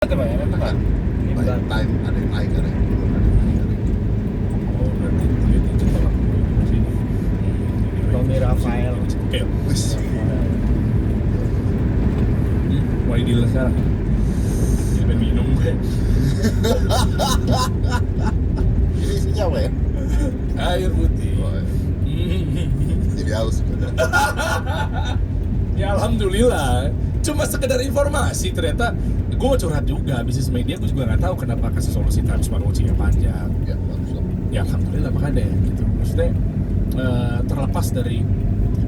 Itu bayaran tuh Pak. Ini Baik bulan. time ada yang naik, ada yang turun, ada yang naik, ada yang turun. Oh, berarti itu setelah sini. Tommy Rafael. Oke. Wis. Mau deal sekarang. Jadi pengen minum gue. Ini isinya apa ya? Air putih. Oh, ya. Jadi haus bener. Ya alhamdulillah. Cuma sekedar informasi ternyata gue mau curhat juga bisnis media, gue juga nggak tahu kenapa kasih solusi time span watching-nya panjang. Ya bagus dong. Ya alhamdulillah makanya gitu. Maksudnya terlepas dari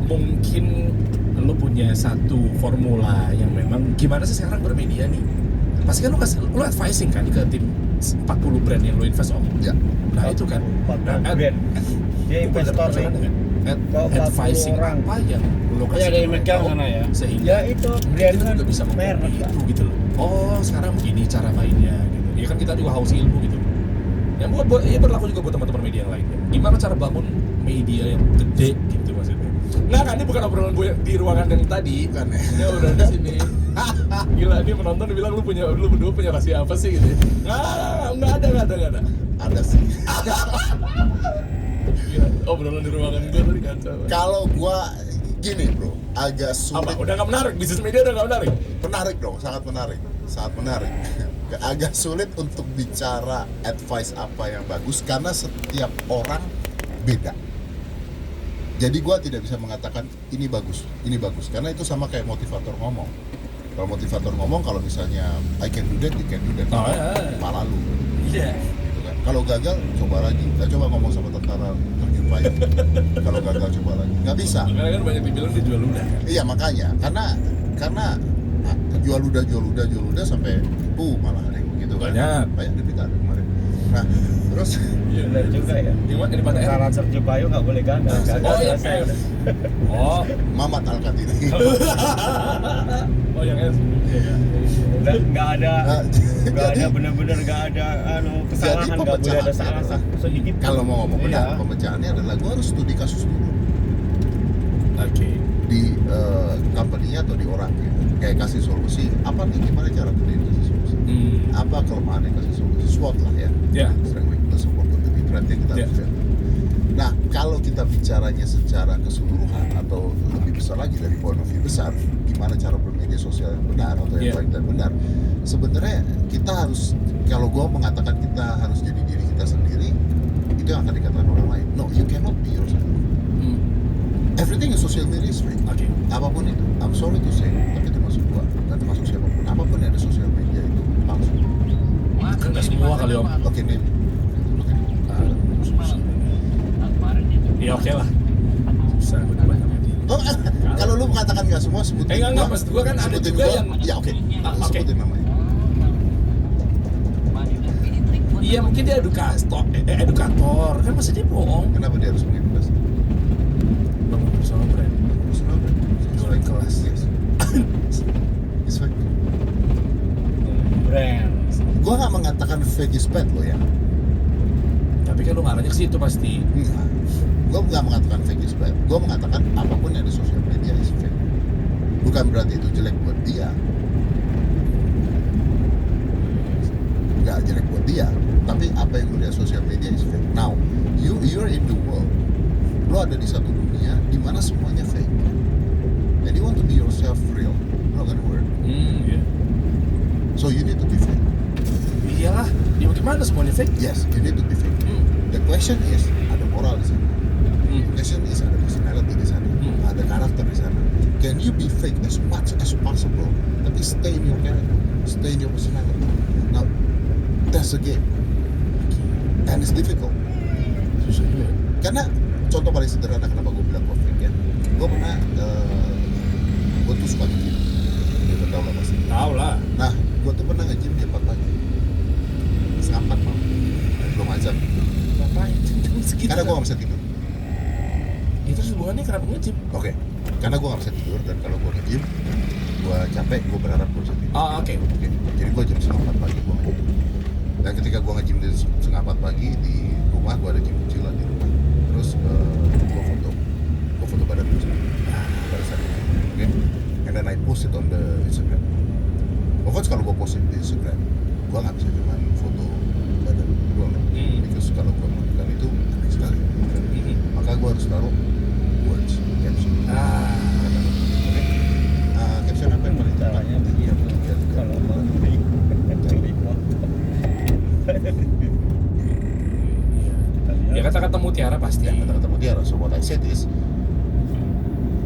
mungkin lo punya satu formula yang memang gimana sih sekarang bermedia nih, pasti kan lo advising kan ke tim 40 brand yang lo invest om. Ya. Nah itu kan 40 brand. Dia investor nih. Advising orang. apa yang lo kasih Iya, ada yang ke megang mereka, sana ya. sehingga Ya itu brand kita kan juga bisa merek ngomong Pak. itu gitu loh. Oh sekarang begini cara mainnya gitu. Ya kan kita juga haus ilmu gitu. Yang buat ya berlaku juga buat teman-teman media yang lainnya. Gimana cara bangun media yang gede gitu maksudnya. Nah kan ini bukan obrolan gue di ruangan yang tadi kan ya udah di sini. Gila ini penonton bilang lu berdua punya rahasia apa sih gitu. Nggak ada. Ada sih. Gila, obrolan di ruangan gue tadi kacau. Kalau gua gini bro, agak Apa? sulit. Udah nggak menarik? Bisnis media udah nggak menarik? Menarik dong, sangat menarik, sangat menarik. Agak sulit untuk bicara advice apa yang bagus karena setiap orang beda. Jadi gua tidak bisa mengatakan ini bagus karena itu sama kayak motivator ngomong. Kalau motivator ngomong, kalau misalnya I can do that, you can do that, Oh, ya. malah lu. Iya. Gitu kan. Kalau gagal, coba lagi. Kita coba ngomong sama tentara terjun payung. Kalau gagal, coba lagi. Nggak bisa. Karena kan banyak dibilang dia jual ludah kan. Iya makanya, karena jual ludah sampai malah ada yang begitu kan. Banyak di Blitar kemarin. Nah, terus Iya. Benar juga ya. Di mana? Di mana? Salah Sergio Bayu nggak boleh gagal. Gagal Oh iya. selesai udah. Oh. Mamat Al-Katiri. Oh yang S. Udah nggak ada Jadi- bener-bener nggak ada kesalahan, nggak boleh ada pemecahannya salah adalah- sedikit. Kalau mau ngomong benar, Iya. pemecahannya adalah gua harus studi kasus dulu Oke. di company-nya atau di orang gitu. Kayak kasih solusi, apa nih gimana cara kerjain kasih solusi? Apa kelemahan yang kasih solusi? SWOT lah ya. Ya. Strength, weakness, opportunity, threat yang kita Ya. harus lihat. Nah, kalau kita bicaranya secara keseluruhan atau lebih besar lagi dari point of view besar, gimana cara bermedia sosial yang benar atau yang Ya. baik dan benar, sebenarnya kita harus, kalau gue mengatakan kita harus jadi diri kita sendiri, itu yang akan dikatakan orang lain. No, you cannot be yourself. Everything is social media is fake. Oke. Apapun itu, I'm sorry to say, tapi termasuk gua dan termasuk siapapun, apapun yang ada sosial media itu palsu. Kan nggak semua kali om. Oke nih, Ya oke lah. Susah gue banyak lagi. oh, kalau lu mengatakan nggak semua, sebutin. Enggak, maksud gua kan ada sebutin juga gua. yang. Ya oke, Oke. sebutin namanya. Iya mungkin dia edukator. Kan masa dia bohong. Kenapa dia harus mengedukasi? Bangun personal brand. Personal brand. Jualan kelas. Yes. It's fake. Brand. Gua nggak mengatakan fake is bad lo ya. Tapi kan lu ngarahnya ke situ pasti. Enggak. Gua nggak mengatakan fake is bad. Gua mengatakan apapun yang ada sosial media is fake. Bukan berarti itu jelek buat dia. Nggak jelek buat dia, tapi apa yang lu lihat sosial media is fake. Now, you're in the world. Lu ada di satu dunia di mana semuanya fake. And you want to be yourself real, not gonna work. Iya. So you need to be fake. Iyalah. Ya gimana semuanya fake? Yes, you need to be fake. The question is, ada moral di sana. The question is, ada personality di sana. Ada karakter di sana. Can you be fake as much as possible, tapi stay in your character, stay in your personality. Now, that's the game. And it's difficult. Susah juga. Karena contoh paling sederhana kenapa gue bilang gue fake ya. Gue pernah, gue tuh suka nge-gym. Dia tau lah pasti. Tahu lah. Nah, gue tuh pernah nge-gym jam 4 pagi. Setengah 4 malam. Belum azan. Ngapain? Segitu. Karena gue gak bisa tidur. Itu hubungannya kenapa nge-gym? Oke. Karena gue gak bisa tidur dan kalau gue nge-gym, gue capek, gue berharap gue bisa tidur. Oh, oke. Oke. Jadi gue jam setengah 4 pagi gue nge-gym. Dan ketika gue nge-gym di setengah 4 pagi di rumah, gue ada gym kecilan di rumah. Terus gue foto badan gue sendiri pada saat itu. Oke. And then I post it on the Instagram. Of course kalau gue posting di Instagram, gue nggak bisa cuma foto badan doang, because kalau gue melakukan itu aneh sekali. Maka gue harus taruh words, caption. Caption apa yang paling Caranya begitu. Kalau mau beli Ya kata-kata mutiara pasti. Ya, kata-kata mutiara. So what I said is,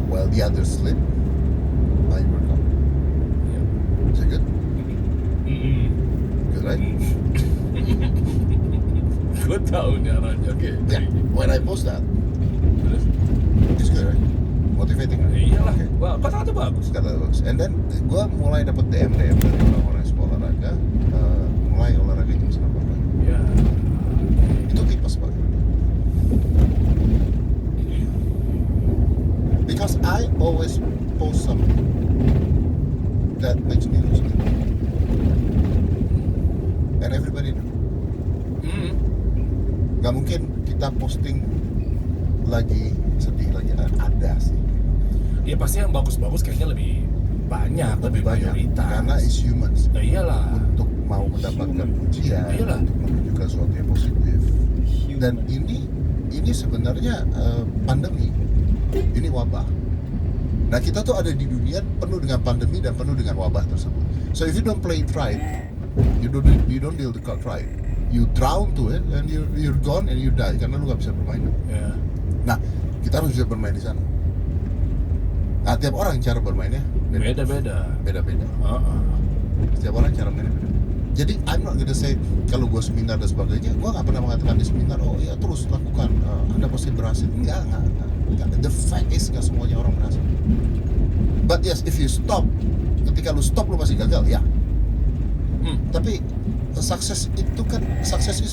while the others sleep, I work out. Is that good? Good, right? Gue tahu nih arahnya. Oke. Yeah. When I post that, Terus? it's good, right? Motivating, right? Iyalah. Okay. Wah, kata-kata bagus. Kata bagus. And then gue mulai dapat DM dari orang-orang yang sekolah olahraga, mulai olahraga jam 9 pagi. Ya. Itu tipes banget. Because I always post something that makes me lose sleep. And everybody know. Gak mungkin kita posting lagi sedih lagi, ada sih. Ya pasti yang bagus-bagus kayaknya lebih banyak, lebih Banyak. mayoritas. Karena is humans. Ya iyalah. Untuk mau mendapatkan pujian, Iyalah. untuk menunjukkan sesuatu yang positif. Dan ini sebenarnya pandemi, ini wabah. Nah kita tuh ada di dunia penuh dengan pandemi dan penuh dengan wabah tersebut. So if you don't play it right, you don't deal the card right, you drown to it and you're gone and you die karena lu gak bisa bermain. Ya. Nah kita harus bisa bermain di sana. Nah tiap orang cara bermainnya Beda-beda. beda-beda. Setiap orang cara mainnya beda. Jadi I'm not gonna say kalau gue seminar dan sebagainya, gue nggak pernah mengatakan di seminar, oh ya terus lakukan, Anda pasti berhasil. Enggak. The fact is nggak semuanya orang berhasil. But yes, if you stop, ketika lu stop lu masih gagal, ya. Tapi sukses itu kan success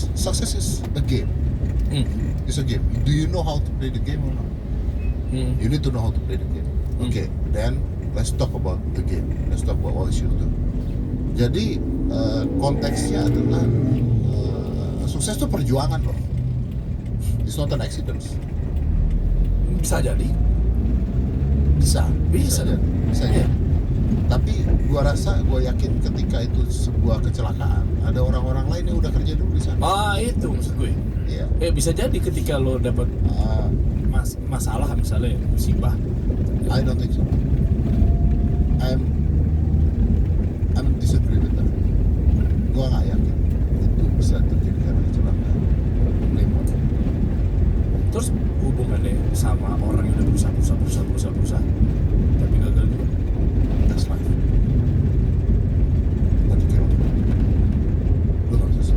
is a game. It's a game. Do you know how to play the game or not? You need to know how to play the game. Okay, then let's talk about the game. Let's talk about what you should do. Jadi konteksnya adalah sukses itu perjuangan loh. It's not an accident. Bisa jadi. Bisa Bisa. jadi. Tapi gua yakin ketika itu sebuah kecelakaan, ada orang-orang lain yang udah kerja dulu di sana. Itu maksud gue. Iya. Bisa jadi ketika lo dapat masalah misalnya musibah. I don't think so. I'm disagree with that. Gua nggak yakin itu bisa terjadi karena kecelakaan. Lemon. Terus hubungannya sama orang yang udah berusaha tapi gagal juga. That's life. Nanti kira lu nggak bisa.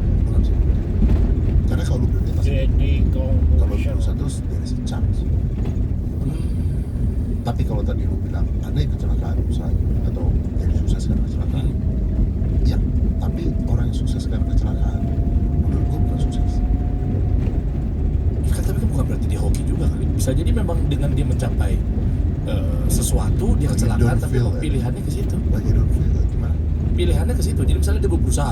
Karena kalau lu berhenti pasti. jadi Kalau lu berusaha terus there is a chance. Tapi kalau tadi lu bilang ada yang kecelakaan usahanya atau jadi sukses karena kecelakaan, ya. Tapi orang yang sukses karena kecelakaan, menurut gua bukan sukses. Kan tapi kan bukan berarti dia hoki juga kali. Bisa jadi memang dengan dia mencapai sesuatu dia But you kecelakaan don't tapi feel memang it. pilihannya ke situ. But you don't feel it. Gimana? Pilihannya ke situ. Jadi misalnya dia berusaha,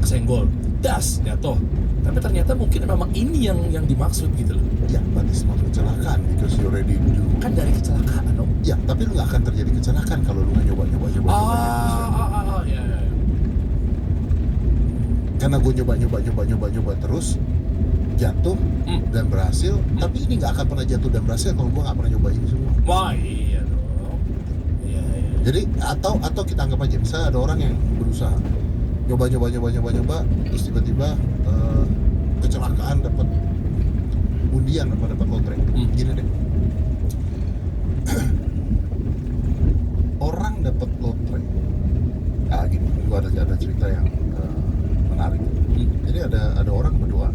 kesenggol, jatuh. Tapi ternyata mungkin memang ini yang dimaksud gitu loh. Ya, but it's not kecelakaan because you already do. Kan dari kecelakaan dong. Ya, tapi lu nggak akan terjadi kecelakaan kalau lu nggak nyoba. Ya. Karena gue nyoba terus jatuh dan berhasil, tapi ini nggak akan pernah jatuh dan berhasil kalau gue nggak pernah nyoba ini semua. Wah iya dong. Iya. Jadi atau kita anggap aja misalnya ada orang yang berusaha nyoba terus tiba-tiba kecelakaan, dapat undian apa dapat lotre. Gini deh. Orang dapat lotre. Gini, gua ada cerita yang menarik. Jadi ada orang berdoa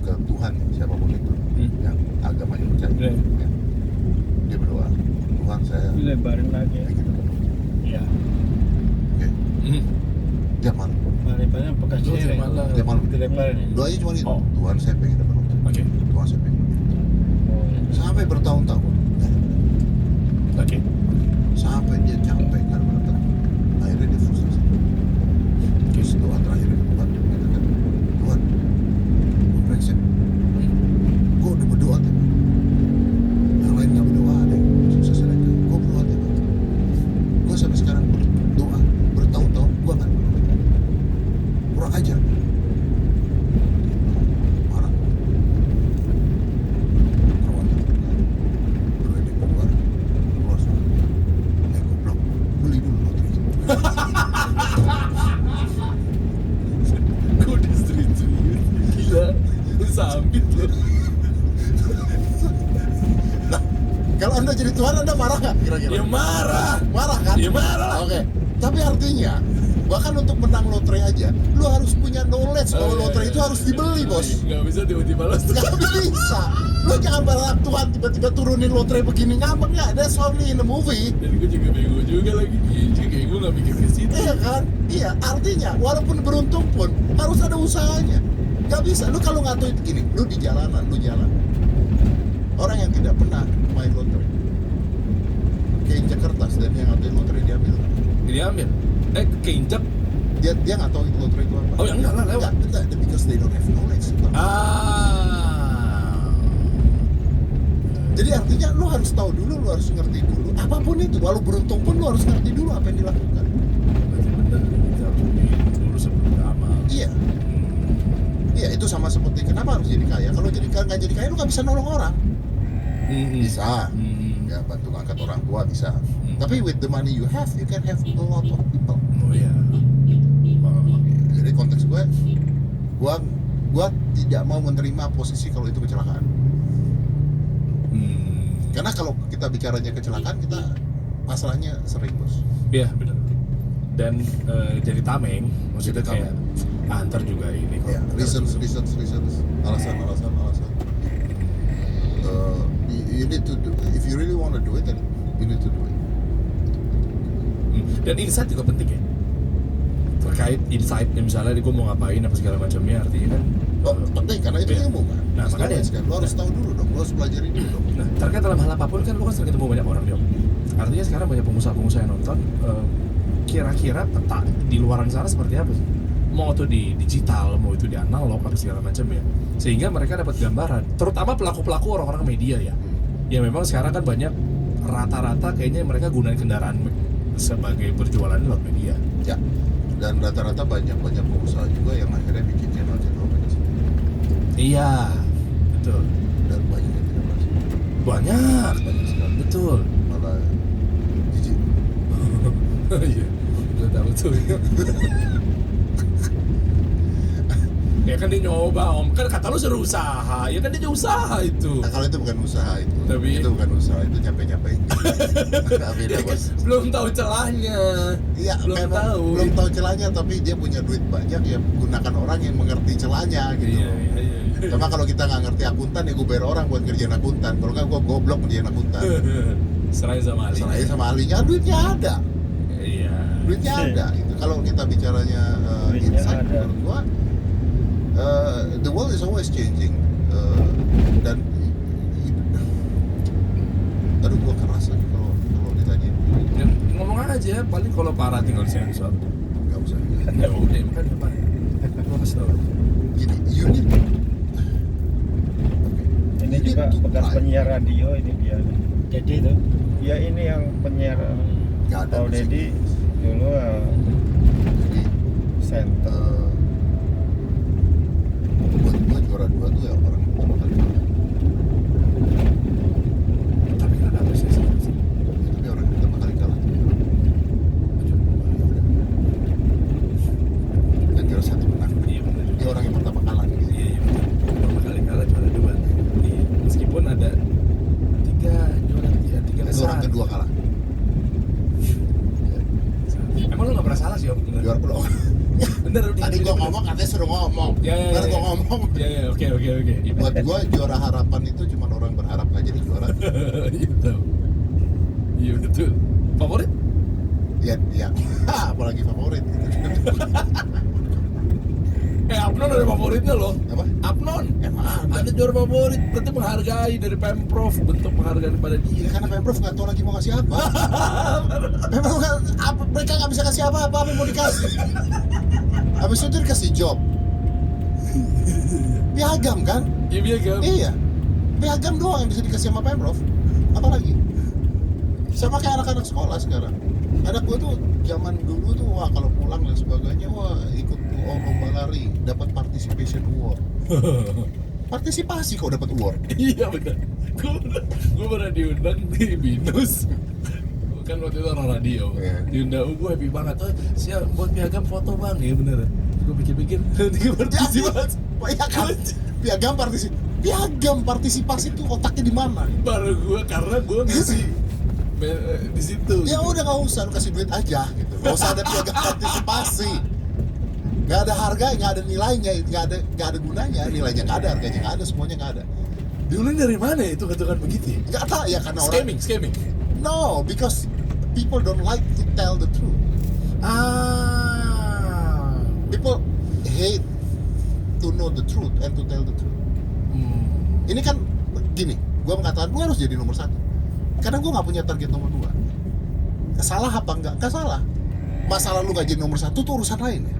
ke Tuhan siapapun itu yang agamanya percaya. Ya. Dia berdoa, Tuhan saya dilebarin lagi ya. pengen dapat lotre. Iya. Oke. Tiap malam. Lebaran bekas Terus sirih. malah. Tiap malam. Dilebarin ya. Doanya cuma itu. Oh. Tuhan saya pengen dapat lotre. Oke. Tuhan saya pengen. Oh, iya. Sampai bertahun-tahun. Oke. Sampai dia capek karena dapat. Akhirnya dia frustasi. Terus doa terakhir Tuhan mengatakan, Tuhan, gue brengsek. Gue udah berdoa tiap hari. Yang lain nggak berdoa, ada yang sukses mereka. Gue berdoa tiap hari. Gue sampai sekarang berdoa Anda jadi Tuhan, Anda marah nggak kira-kira? Ya marah. Marah kan? Ya marah lah. Oke. Tapi artinya bahkan untuk menang lotre aja, lu harus punya knowledge bahwa lotre itu harus dibeli, bos. Nggak bisa tiba-tiba lo. Gak bisa. Lu jangan berharap Tuhan tiba-tiba turunin lotre begini, ngambek nggak? That's only in the movie. Dan gue juga bego juga lagi. Kayak gue nggak mikir ke situ. Iya kan? Iya, artinya walaupun beruntung pun harus ada usahanya. Gak bisa, lu kalau nggak tahu itu gini, lu di jalanan, lu jalan. Orang yang tidak pernah main lotre, keinjak kertas dan yang ngatain lotre diambil. Diambil. Keinjak. Dia nggak tahu itu lotre itu apa. Oh ya enggak lah, lewat. Enggak, because they don't have knowledge. Jadi artinya lu harus tahu dulu, lu harus ngerti dulu. Apapun itu, walau beruntung pun lu harus ngerti dulu apa yang dilakukan. Berarti bener, kita harus dulu sebelum beramal. Iya. Iya, itu sama seperti kenapa harus jadi kaya. Kalau jadi nggak jadi kaya lu nggak bisa nolong orang. Bisa. Ya bantu ngangkat orang tua bisa. Tapi with the money you have, you can have a lot of people. Oh iya. Jadi konteks gue tidak mau menerima posisi kalau itu kecelakaan. Karena kalau kita bicaranya kecelakaan, kita masalahnya sering, bos. Iya benar. Dan jadi tameng, maksudnya Jadi kayak antar juga ini kok. Ya, reasons, alasan. You need to do. If you really want to do it, then you need to do it. Dan insight juga penting ya. Terkait insight, misalnya gue mau ngapain apa segala macamnya, artinya kan. Penting karena itu Iya. ilmu kan. Nah, makanya. Kan? Lo harus tahu dulu dong, lo harus pelajari dulu dong. Nah, terkait dalam hal apapun kan lu kan sering ketemu banyak orang, Yom. Artinya sekarang banyak pengusaha-pengusaha yang nonton, kira-kira peta di luaran sana seperti apa sih? Mau itu di digital, mau itu di analog, apa segala macam ya. Sehingga mereka dapat gambaran, terutama pelaku-pelaku orang-orang media ya. Ya memang sekarang kan banyak rata-rata kayaknya mereka gunain kendaraan sebagai berjualan lewat media. Ya. Dan rata-rata banyak pengusaha juga yang akhirnya bikin channel-channel mereka sendiri. Iya, betul. Dan banyak yang tidak berhasil. Banyak sekali. betul. Malah jijik. Iya, udah tahu tuh. Ya kan dia nyoba om, kan kata lu suruh usaha, ya kan dia usaha itu. Nah, kalau itu bukan usaha itu. Tapi- itu bukan usaha, itu nyampe-nyampein. Tapi Ya kan, bos. belum tahu celahnya. Iya, belum memang tahu. belum tahu celahnya, tapi dia punya duit banyak ya, gunakan orang yang mengerti celahnya gitu. Iya. Cuma kalau kita nggak ngerti akuntan ya gue bayar orang buat kerjaan akuntan. Kalau nggak gue goblok kerjaan akuntan. Serahin sama Ali. Selain sama ahlinya, duitnya ada. Iya. Duitnya ada. Itu kalau kita bicaranya Duitnya insight ada. menurut gua, the world is always changing. Dan aduh gua kerasa nih kalau ditanya Ya, ngomong aja, paling kalau parah tinggal sensor. nggak usah. Ya udah, makanya apa? Gua kasih tau. Gini, you need Ini You juga need to bekas try. penyiar radio ini dia. Jadi itu, ya ini yang penyiar Nggak ada Paul di sini. Deddy dulu Jadi center. buat gua juara dua tuh ya orang pertama kali kalah. Tapi kan ada apresiasi sih. Tapi orang pertama kali kalah tuh dan juara satu menang. Iya benar. Dia orang yang pertama kalah gitu. Iya, betul. Pertama kali kalah juara dua. Iya. Meskipun ada tiga juara tiga Itu orang besar. kedua kalah. Emang lu nggak pernah salah sih om? Bener. Juara kedua. Bener. Tadi gua ngomong katanya suruh ngomong. Ya. Ntar gua ngomong. Ya, oke. Buat gua juara harapan itu cuma orang berharap nggak jadi juara. Iya betul. Iya betul. Favorit? Ya. Apalagi favorit gitu. Apnon ada favoritnya loh. Apa? Apnon. Emang Ada juara favorit, berarti menghargai dari Pemprov, bentuk penghargaan kepada Ya dia. karena Pemprov nggak tahu lagi mau kasih apa. Memang mereka nggak bisa kasih apa yang mau dikasih. Habis itu dikasih job. Piagam kan? Iya biasa. Iya. Piagam doang yang bisa dikasih sama Pemprov. Apalagi? Sama kayak anak-anak sekolah sekarang. Anak gua tuh zaman dulu tuh wah kalau pulang dan sebagainya wah ikut lomba lari dapat participation award. Partisipasi kok dapat award. Iya benar. Gue pernah diundang di Binus. Kan waktu itu orang radio. Iya. Diundang, gue happy banget. Oh, siap buat piagam foto bang. Iya bener. Gue pikir-pikir, nanti gue partisipasi. Ya kan? Piagam partisipasi. Piagam partisipasi tuh otaknya di mana? Baru gue, karena gue ngisi di situ. Ya udah nggak usah, lu kasih duit aja gitu. Nggak usah ada piagam partisipasi. Nggak ada harga, nggak ada nilainya, nggak ada gunanya. Nilainya nggak ada, harganya nggak ada, semuanya nggak ada. Dulu dari mana ya itu hitungan begitu? Nggak tahu ya karena Scamming. No, because people don't like to tell the truth. People hate to know the truth and to tell the truth. Ini kan gini, gue mengatakan gue harus jadi nomor 1 karena gue nggak punya target nomor 2. Salah apa enggak? Nggak salah. Masalah lu nggak jadi nomor 1 tuh urusan lain ya.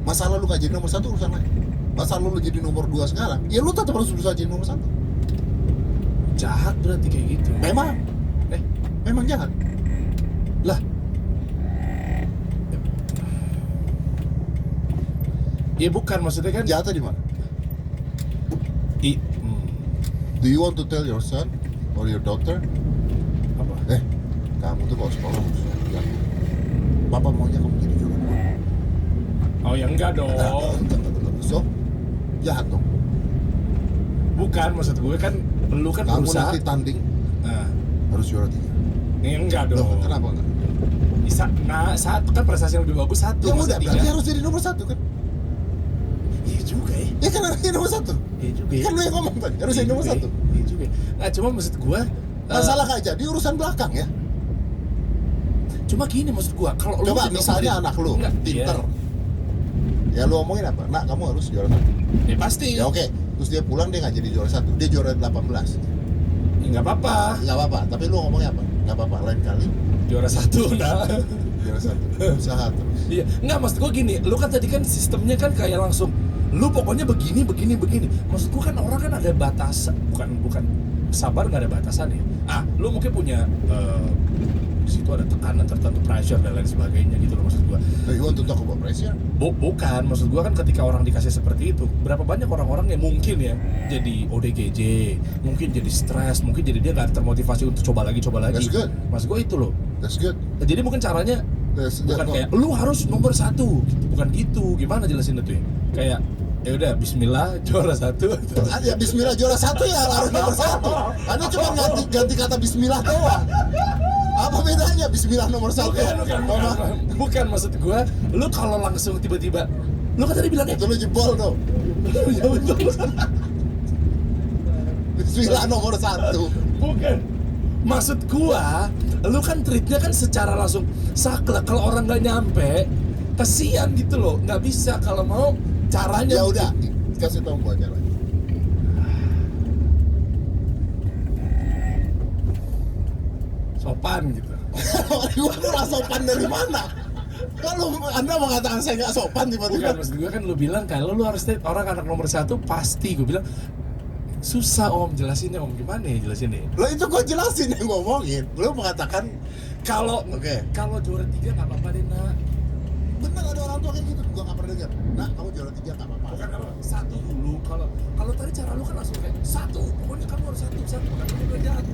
Masalah lu nggak jadi nomor 1 urusan lain. Masalah lu jadi nomor 2 sekarang, ya lu tetap harus berusaha jadi nomor 1. Jahat berarti kayak gitu. Memang jahat. Lah. Ya bukan, maksudnya kan Jahatnya di mana? Do you want to tell your son or your daughter, apa? kamu tuh kalau sekolah harus jago. Papa maunya kamu jadi juara 2. Oh ya enggak dong. So, jahat dong. Bukan, maksud gue kan lu kan Kamu berusaha. nanti tanding Nah, harus juara 3. enggak dong. Loh, kenapa enggak? Satu kan prestasi yang lebih bagus satu. Ya masa udah, tiga? berarti harus jadi nomor 1 kan? Iya juga ya. Ya kan harus jadi nomor 1. Iya juga ya. Kan lu yang ngomong tadi, harus jadi nomor 1. Iya juga. Nah, cuma maksud gua Masalah nggak jadi urusan belakang ya. cuma gini maksud gua, kalau lu Coba jadi misalnya pemimpin- anak lu Enggak, pinter. iya. Ya lu omongin apa? Nak, kamu harus juara 1. Ya pasti. Ya oke. Terus dia pulang dia nggak jadi juara 1, dia juara 18. Ya, nggak apa-apa. Nggak apa-apa, tapi lu ngomongnya apa? Nggak apa-apa, lain kali Juara 1 nah. juara 1. Usaha terus. Iya, nggak maksud gua gini, lu kan tadi kan sistemnya kan kayak langsung lu pokoknya begini. Maksud gua kan orang kan ada batasan, bukan sabar nggak ada batasan ya. Lu mungkin punya di situ ada tekanan tertentu, pressure dan lain sebagainya gitu loh maksud gua. You want to talk about pressure? Bukan, maksud gua kan ketika orang dikasih seperti itu, berapa banyak orang-orang yang mungkin ya jadi ODGJ, mungkin jadi stres, mungkin jadi dia nggak termotivasi untuk coba lagi. That's good. Maksud gua itu loh. That's good. Jadi mungkin caranya bukan kayak lu harus nomor 1 gitu, bukan gitu. Gimana jelasin itu ya? Kayak ya udah Bismillah juara 1. Ya Bismillah juara 1 ya harus nomor 1. Anda cuma ganti kata Bismillah doang. Apa bedanya Bismillah nomor 1? Bukan maksud gua, lu kalau langsung tiba-tiba, lu kan tadi bilang Itu lu jebol tuh. ya betul. Bismillah nomor 1. Bukan. Maksud gua, lu kan treatnya kan secara langsung saklek. Kalau orang nggak nyampe, kasihan gitu loh. Nggak bisa kalau mau caranya. Ya udah, kasih tahu gua caranya. Sopan gitu. Gua kurang sopan dari mana? Kalau Anda mengatakan saya nggak sopan Bukan, tiba-tiba. maksud gua kan lu bilang kalau lu harus treat orang anak nomor 1 pasti. Gua bilang susah om jelasinnya om, gimana ya jelasinnya? Lo itu gua jelasin yang ngomongin. Lo mengatakan Kalau Oke. kalau juara 3 nggak apa-apa deh nak. bener ada orang tua kayak gitu, gua nggak pernah dengar. Nah, kamu juara 3 nggak apa-apa. Bukan kalau 1 dulu. Kalau tadi cara lu kan langsung kayak 1, pokoknya kamu harus 1 bukan kamu udah jahat.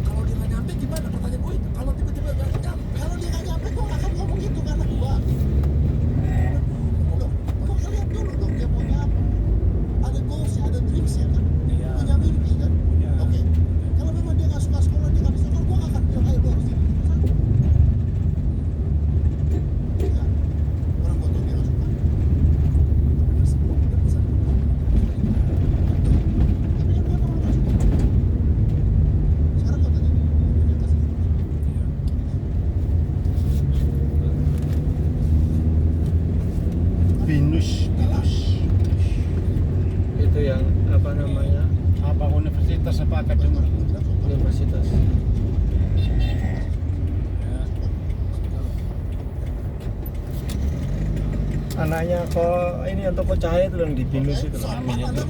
Kalau dia nggak nyampe gimana? Pertanyaan gue itu. Kalau tiba-tiba nggak nyampe, Kalau dia nggak nyampe, gua nggak akan ngomong gitu karena gua. Gua lihat dulu dong dia maunya apa. Ada goals, ada dreams ya kan. Iya. Punya mimpi kan. Punya. Oke. Kalau memang dia nggak suka sekolah, dia nggak bisa sekolah, gua nggak akan bilang ayo lu harus jadi nomor 1. Iya. Orang gua tahu dia nggak suka. Tapi kan gua tahu orang nggak suka. Sekarang katanya dia kasih. Binus. Itu yang apa namanya? Apa universitas apa akademi? Universitas. Anaknya kok ini yang toko cahaya itu yang di Binus itu. Sama, Anda